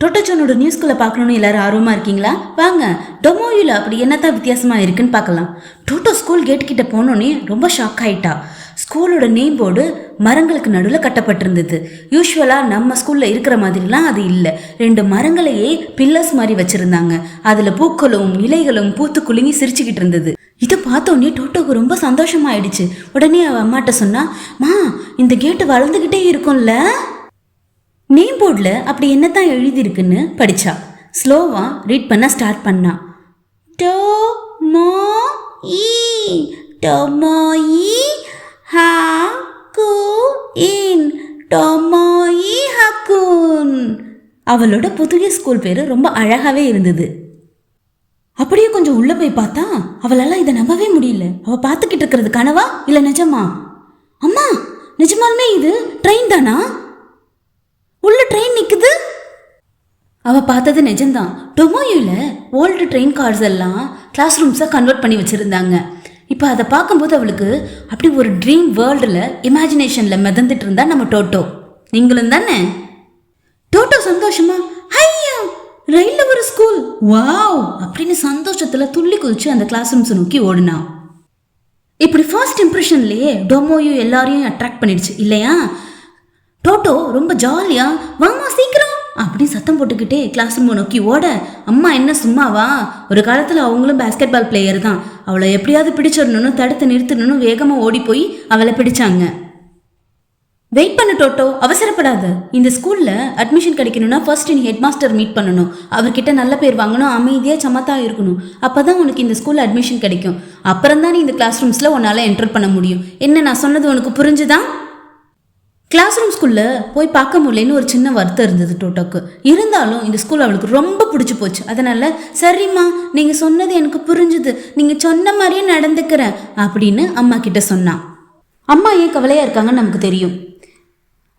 டொட்டோச்சனோட நியூஸ்குள்ள பார்க்கணும்னு எல்லாரும் ஆர்வமா இருக்கீங்களா? வாங்க டொமோயூல அப்படி என்னத்தான் வித்தியாசமா இருக்குன்னு பார்க்கலாம். டோட்டோ ஸ்கூல் கேட் கிட்ட போனோன்னே ரொம்ப ஷாக் ஆயிட்டா. ஸ்கூலோட நேம் போர்டு மரங்களுக்கு நடுவில் கட்டப்பட்டிருந்தது. யூஸ்வலா நம்ம ஸ்கூல்ல இருக்கிற மாதிரிலாம் அது இல்லை. 2 மரங்களையே பில்லர்ஸ் மாதிரி வச்சிருந்தாங்க. அதுல பூக்களும் இலைகளும் பூத்து குலுங்கி சிரிச்சுக்கிட்டு இருந்தது. இதை பார்த்தோன்னே டோட்டோக்கு ரொம்ப சந்தோஷமாயிடுச்சு. உடனே அவ அம்மாட்ட சொன்னா, மா இந்த கேட்டு வளர்ந்துகிட்டே இருக்கும்ல. நேம் போர்டில் அப்படி என்னத்தான் எழுதியிருக்குன்னு படித்தா. ஸ்லோவாக ரீட் பண்ண ஸ்டார்ட் பண்ணா. டொமோயி ஹாக்குன், டொமோயி ஹாக்குன். அவளோட புதிய ஸ்கூல் பேர் ரொம்ப அழகாகவே இருந்தது. அப்படியே கொஞ்சம் உள்ளே போய் பார்த்தா அவளால் இதை நம்பவே முடியல. அவள் பார்த்துக்கிட்டு இருக்கிறது கனவா இல்லை நிஜமா? அம்மா, நிஜமாலுமே இது ட்ரெயின் தானா? உள்ள ட்ரெயின் நிக்குது. அவ பார்த்தது நிஜம்தான். டொமோயூல ஓல்டு ட்ரெயின் கார்ஸ் எல்லாம் கிளாஸ் ரூம்ஸா கன்வெர்ட் பண்ணி வச்சிருந்தாங்க. இப்போ அதை பார்க்கும்போது அவளுக்கு அப்படி ஒரு ட்ரீம் வேர்ல்டுல இமேஜினேஷன்ல மிதந்துட்டு இருந்தா நம்ம டோட்டோ. நீங்களும் தானே? டோட்டோ சந்தோஷமா ஐயோ ரயில்ல ஒரு ஸ்கூல் வாவ் அப்படின்னு சந்தோஷத்துல துள்ளி குதிச்சு அந்த கிளாஸ் ரூம்ஸ் நோக்கி ஓடுனா. இப்படி ஃபர்ஸ்ட் இம்ப்ரெஷன்லயே டொமோயூ எல்லாரையும் அட்ராக்ட் பண்ணிடுச்சு இல்லையா? டோட்டோ ரொம்ப ஜாலியா வாமா சீக்கிரம் அப்படின்னு சத்தம் போட்டுக்கிட்டே கிளாஸ் ரூம் நோக்கி ஓட, அம்மா என்ன சும்மாவா? ஒரு காலத்துல அவங்களும் பேஸ்கெட் பால் பிளேயர் தான். அவளை எப்படியாவது பிடிச்சிடணும்னு தடுத்து நிறுத்தணும்னு வேகமா ஓடி போய் அவளை பிடிச்சாங்க. வெயிட் பண்ணு டோட்டோ, அவசரப்படாத. இந்த ஸ்கூல்ல அட்மிஷன் கிடைக்கணும்னா ஃபர்ஸ்ட் நீ ஹெட் மாஸ்டர் மீட் பண்ணணும். அவர்கிட்ட நல்ல பேர் வாங்கணும், அமைதியா சமத்தா இருக்கணும். அப்பதான் உனக்கு இந்த ஸ்கூல்ல அட்மிஷன் கிடைக்கும். அப்புறம் தான் நீ இந்த கிளாஸ் ரூம்ஸ்ல உன்னால என்டர் பண்ண முடியும். என்ன நான் சொன்னது உனக்கு புரிஞ்சுதா? கிளாஸ் ரூம்ஸ்குள்ள போய் பார்க்க முடியலன்னு ஒரு சின்ன வருத்தம் இருந்தது டோட்டோக்கு. இருந்தாலும் இந்த ஸ்கூல் அவளுக்கு ரொம்ப பிடிச்சி போச்சு. அதனால சரிம்மா, நீங்க சொன்னது எனக்கு புரிஞ்சுது, நீங்க சொன்ன மாதிரியே நடந்துக்கிறேன் அப்படின்னு அம்மா கிட்ட சொன்னான். அம்மா ஏன் கவலையா இருக்காங்கன்னு நமக்கு தெரியும்.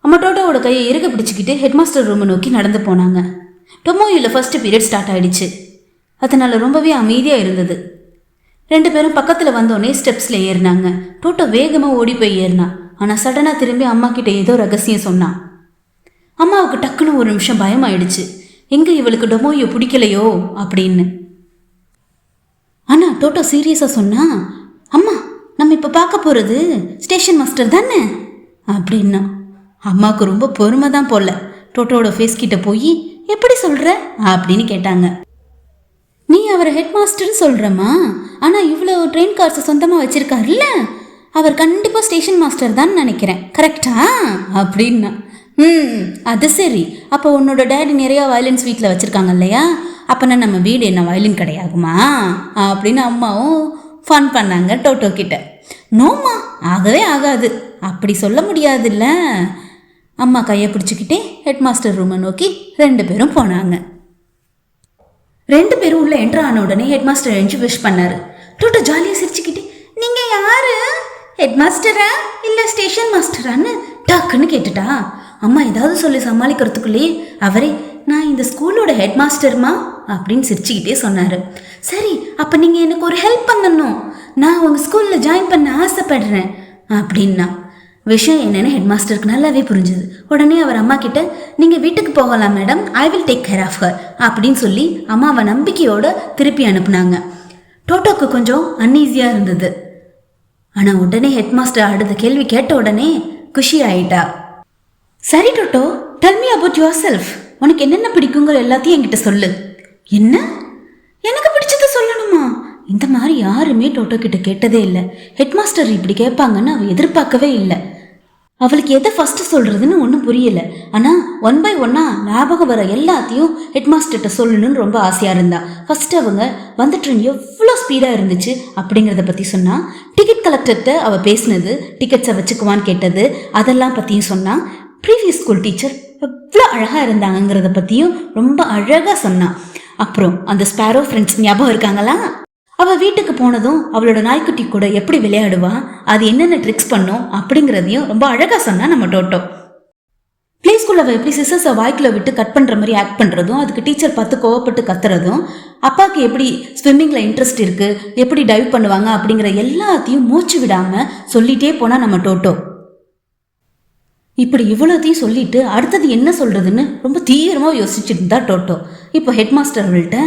அம்மா டோட்டோவோட கையை இறுக பிடிச்சிக்கிட்டு ஹெட் மாஸ்டர் ரூமை நோக்கி நடந்து போனாங்க. டொமோயூல ஃபர்ஸ்ட் பீரியட் ஸ்டார்ட் ஆயிடுச்சு. அதனால ரொம்பவே அமைதியா இருந்தது. 2 பேரும் பக்கத்துல வந்தோடனே ஸ்டெப்ஸ்ல ஏறினாங்க. டோட்டோ வேகமா ஓடி போய் ஏறினா. ஆனால் சடனாக திரும்பி அம்மா கிட்ட ஏதோ ரகசியம் சொன்னான். அம்மாவுக்கு டக்குன்னு ஒரு நிமிஷம் பயம் ஆயிடுச்சு. எங்க இவளுக்கு டொமோயோ பிடிக்கலையோ அப்படின்னு. ஆனா டோட்டோ சீரியஸா சொன்னா, அம்மா நம்ம இப்ப பார்க்க போறது ஸ்டேஷன் மாஸ்டர் தானே அப்படின்னா. அம்மாவுக்கு ரொம்ப பொறுமை தான் போல. டோட்டோட ஃபேஸ் கிட்ட போய் எப்படி சொல்ற அப்படின்னு கேட்டாங்க. நீ அவரை ஹெட் மாஸ்டர்னு சொல்றமா? ஆனா இவ்வளோ ட்ரெயின் கார்ஸை சொந்தமா வச்சிருக்காருல்ல, அவர் கண்டிப்பாக ஸ்டேஷன் மாஸ்டர் தான் நினைக்கிறேன், கரெக்டா அப்படின்னா. அது சரி, அப்போ உன்னோட டேடி நிறையா வயலின்ஸ் வீட்டில் வச்சுருக்காங்க இல்லையா? அப்போனா நம்ம வீடு என்ன வயலின் கிடையாகுமா அப்படின்னு அம்மாவும் ஃபன் பண்ணாங்க டோட்டோ கிட்ட. நோம்மா, ஆகவே ஆகாது, அப்படி சொல்ல முடியாதுல்ல. அம்மா கையை பிடிச்சிக்கிட்டே ஹெட் மாஸ்டர் ரூமை நோக்கி 2 பேரும் போனாங்க. 2 பேரும் உள்ள என்ட்ரு ஆன உடனே ஹெட் மாஸ்டர் எழுந்து விஷ் பண்ணாரு. டோட்டோ ஜாலியாக சிரிச்சுக்கிட்டே, நீங்க யாரு, ஹெட் மாஸ்டரா இல்லை ஸ்டேஷன் மாஸ்டரான்னு டக்குன்னு கேட்டுட்டா. அம்மா ஏதாவது சொல்லி சமாளிக்கிறதுக்குள்ளேயே அவரே, நான் இந்த ஸ்கூலோட ஹெட் மாஸ்டர்மா அப்படின்னு சிரிச்சுக்கிட்டே சொன்னார். சரி, அப்போ நீங்கள் எனக்கு ஒரு ஹெல்ப் பண்ணணும், நான் உங்கள் ஸ்கூலில் ஜாயின் பண்ண ஆசைப்படுறேன் அப்படின்னா. விஷயம் என்னன்னு ஹெட் மாஸ்டருக்கு நல்லாவே புரிஞ்சுது. உடனே அவர் அம்மா கிட்ட, நீங்கள் வீட்டுக்கு போகலாம் madam, I will take care of her அப்படின்னு சொல்லி அம்மாவை நம்பிக்கையோட திருப்பி அனுப்புனாங்க. டோட்டோக்கு கொஞ்சம் அன்ஈஸியாக இருந்தது. ஆனால் உடனே ஹெட் மாஸ்டர் அடுத்த கேள்வி கேட்ட உடனே குஷி ஆயிட்டா. சரி Toto, tell me about yourself. உனக்கு என்னென்ன பிடிக்குங்கிற எல்லாத்தையும் என்கிட்ட சொல்லு. என்ன, எனக்கு பிடிச்சதை சொல்லணுமா? இந்த மாதிரி யாருமே டோட்டோ கிட்ட கேட்டதே இல்லை. ஹெட் மாஸ்டர் இப்படி கேட்பாங்கன்னு அவள் எதிர்பார்க்கவே இல்லை. அவளுக்கு எதை ஃபர்ஸ்ட் சொல்றதுன்னு ஒன்றும் புரியல. ஆனால் 1 by 1 ஞாபகம் வர எல்லாத்தையும் ஹெட் மாஸ்டர்கிட்ட சொல்லணும்னு ரொம்ப ஆசையாக இருந்தா. ஃபர்ஸ்ட் அவங்க வந்த ட்ரெயின் எவ்வளோ ஸ்பீடாக இருந்துச்சு அப்படிங்கிறத பற்றி சொன்னா. டிக்கெட் கலெக்டர்கிட்ட அவள் பேசினது, டிக்கெட்ஸை வச்சுக்குவான்னு கேட்டது, அதெல்லாம் பற்றியும் சொன்னா. ப்ரீவியஸ் ஸ்கூல் டீச்சர் எவ்வளோ அழகாக இருந்தாங்கிறத பற்றியும் ரொம்ப அழகாக சொன்னான். அப்புறம் அந்த ஸ்பேரோ ஃப்ரெண்ட்ஸ் ஞாபகம் இருக்காங்களா? அவள் வீட்டுக்கு போனதும் அவளோட நாய்க்குட்டி கூட எப்படி விளையாடுவா, அது என்னென்ன ட்ரிக்ஸ் பண்ணும் அப்படிங்கிறதையும் ரொம்ப அழகாக சொன்னா நம்ம டோட்டோ. பிளே ஸ்கூலில் அவள் எப்படி சிசர்ஸை வாய்க்குள்ள விட்டு கட் பண்ணுற மாதிரி ஆக்ட் பண்ணுறதும், அதுக்கு டீச்சர் பார்த்து கோவப்பட்டு கத்துறதும், அப்பாவுக்கு எப்படி ஸ்விம்மிங்கில் இன்ட்ரெஸ்ட் இருக்குது, எப்படி டைவ் பண்ணுவாங்க அப்படிங்கிற எல்லாத்தையும் மூச்சு விடாமல் சொல்லிகிட்டே போனால் நம்ம டோட்டோ. இப்படி இவ்வளோத்தையும் சொல்லிட்டு அடுத்தது என்ன சொல்றதுன்னு ரொம்ப தீவிரமாக யோசிச்சுட்டு இருந்தா டோட்டோ. இப்போ ஹெட் மாஸ்டர் அவள்கிட்ட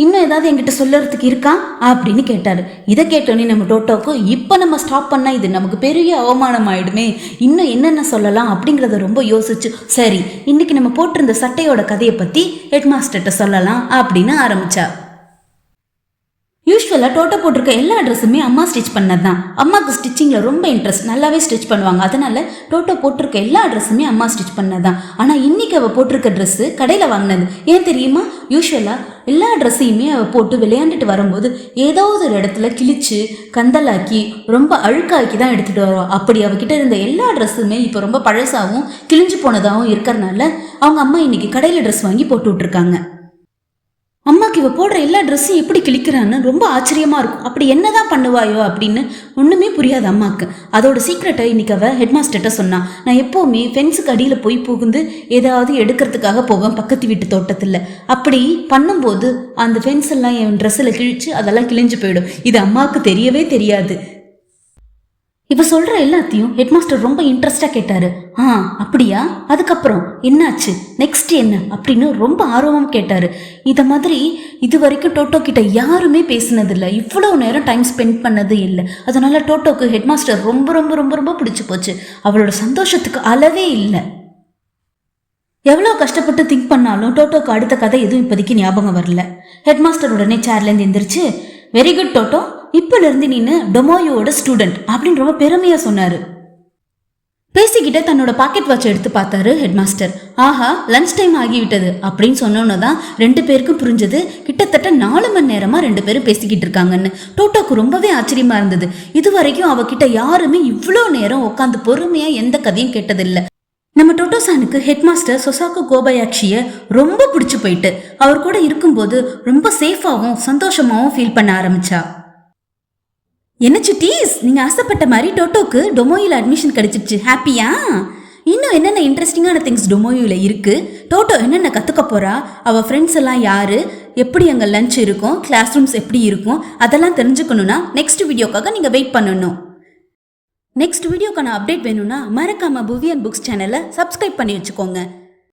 இன்னும் ஏதாவது என்கிட்ட சொல்லறதுக்கு இருக்கா அப்படின்னு கேட்டாரு. இதை கேட்டோன்னே நம்ம டோட்டோக்கு இப்போ நம்ம ஸ்டாப் பண்ணா இது நமக்கு பெரிய அவமானம் ஆயிடுமே, இன்னும் என்னென்ன சொல்லலாம் அப்படிங்கிறத ரொம்ப யோசிச்சு, சரி இன்னைக்கு நம்ம போட்டிருந்த சட்டையோட கதையை பத்தி ஹெட் மாஸ்டர்கிட்ட சொல்லலாம் அப்படின்னு ஆரம்பிச்சா. யூஸ்வலாக டோட்டோ போட்டிருக்க எல்லா ட்ரெஸ்ஸுமே அம்மா ஸ்டிச் பண்ணது தான். அம்மாவுக்கு ஸ்டிச்சிங்கில் ரொம்ப இன்ட்ரெஸ்ட், நல்லாவே ஸ்டிச் பண்ணுவாங்க. அதனால டோட்டோ போட்டிருக்க எல்லா ட்ரெஸ்ஸுமே அம்மா ஸ்டிச் பண்ணது தான். ஆனால் இன்னைக்கு அவள் போட்டிருக்க ட்ரெஸ்ஸு கடையில் வாங்கினது. ஏன் தெரியுமா? யூஸ்வலாக எல்லா ட்ரெஸ்ஸையுமே அவள் போட்டு விளையாண்டுட்டு வரும்போது ஏதாவது ஒரு இடத்துல கிழிச்சு கந்தலாக்கி ரொம்ப அழுக்காக்கி தான் எடுத்துகிட்டு வருவாள். அப்படி அவகிட்ட இருந்த எல்லா ட்ரெஸ்ஸுமே இப்போ ரொம்ப பழசாகவும் கிழிஞ்சு போனதாகவும் இருக்கிறனால அவங்க அம்மா இன்னைக்கு கடையில் ட்ரெஸ் வாங்கி போட்டு விட்ருக்காங்க. அம்மாக்கு இவ போடுற எல்லா ட்ரெஸ்ஸும் எப்படி கிழிக்கிறான்னு ரொம்ப ஆச்சரியமா இருக்கும். அப்படி என்னதான் பண்ணுவாயோ அப்படின்னு ஒன்றுமே புரியாது அம்மாவுக்கு. அதோட சீக்ரெட்டை இன்னைக்கு அவ ஹெட் மாஸ்டர்கிட்ட சொன்னா. நான் எப்போவுமே ஃபென்ஸுக்கு அடியில் போய் புகுந்து ஏதாவது எடுக்கிறதுக்காக போவேன் பக்கத்து வீட்டு தோட்டத்தில். அப்படி பண்ணும்போது அந்த ஃபென்ஸ் எல்லாம் என் ட்ரெஸ்ஸில் கிழிச்சு அதெல்லாம் கிழிஞ்சு போயிடும். இது அம்மாவுக்கு தெரியவே தெரியாது. இப்போ சொல்கிற எல்லாத்தையும் ஹெட் மாஸ்டர் ரொம்ப இன்ட்ரெஸ்டாக கேட்டார். அப்படியா, அதுக்கப்புறம் என்னாச்சு, நெக்ஸ்ட் என்ன அப்படின்னு ரொம்ப ஆர்வமாக கேட்டார். இதை மாதிரி இது வரைக்கும் டோட்டோ கிட்ட யாருமே பேசினதில்லை, இவ்வளோ நேரம் டைம் ஸ்பெண்ட் பண்ணது இல்லை. அதனால டோட்டோக்கு ஹெட் மாஸ்டர் ரொம்ப ரொம்ப ரொம்ப ரொம்ப பிடிச்சி போச்சு. அவளோட சந்தோஷத்துக்கு அளவே இல்லை. எவ்வளோ கஷ்டப்பட்டு திங்க் பண்ணாலும் டோட்டோக்கு அடுத்த கதை எதுவும் இப்போதைக்கு ஞாபகம் வரல. ஹெட் மாஸ்டர் உடனே சேர்லேருந்து எந்திரிச்சு, வெரி குட் டோட்டோ, இப்போலேருந்து நீனு டொமோயோட ஸ்டூடெண்ட் அப்படின்னு ரொம்ப பெருமையாக சொன்னார். பேசிக்கிட்டே தன்னோட பாக்கெட் வாட்ச் எடுத்து பார்த்தாரு ஹெட் மாஸ்டர். ஆஹா, லஞ்ச் டைம் ஆகிவிட்டது அப்படின்னு சொன்னோன்னு தான் 2 பேருக்கும் புரிஞ்சது. கிட்டத்தட்ட 4 மணி நேரமாக 2 பேரும் பேசிக்கிட்டு இருக்காங்கன்னு. டோட்டோக்கு ரொம்பவே ஆச்சரியமா இருந்தது. இது வரைக்கும் அவகிட்ட யாருமே இவ்வளோ நேரம் உட்காந்து பொறுமையாக எந்த கதையும் கேட்டதில்லை. நம்ம டோட்டோசானுக்கு ஹெட் மாஸ்டர் சொசாக்கு கோபயாட்சியை ரொம்ப பிடிச்சி போயிட்டு அவர் கூட இருக்கும்போது ரொம்ப சேஃபாகவும் சந்தோஷமாகவும் ஃபீல் பண்ண ஆரம்பிச்சா. என்ன சிட்டீஸ், நீங்கள் ஆசைப்பட்ட மாதிரி டோட்டோக்கு டொமோயில் அட்மிஷன் கிடைச்சிருச்சு, ஹாப்பியா? இன்னும் என்னென்ன இன்ட்ரெஸ்டிங்கான திங்ஸ் டொமோயில் இருக்குது, டோட்டோ என்னென்ன கற்றுக்க போகிறா, அவள் ஃப்ரெண்ட்ஸ் எல்லாம் யார், எப்படி அங்கே லஞ்ச் இருக்கும், கிளாஸ் ரூம்ஸ் எப்படி இருக்கும், அதெல்லாம் தெரிஞ்சுக்கணுன்னா நெக்ஸ்ட் வீடியோக்காக நீங்கள் வெயிட் பண்ணணும். நெக்ஸ்ட் வீடியோக்கான அப்டேட் வேணும்னா மறக்காமல் புவியன் புக்ஸ் சேனலை சப்ஸ்கிரைப் பண்ணி வச்சுக்கோங்க.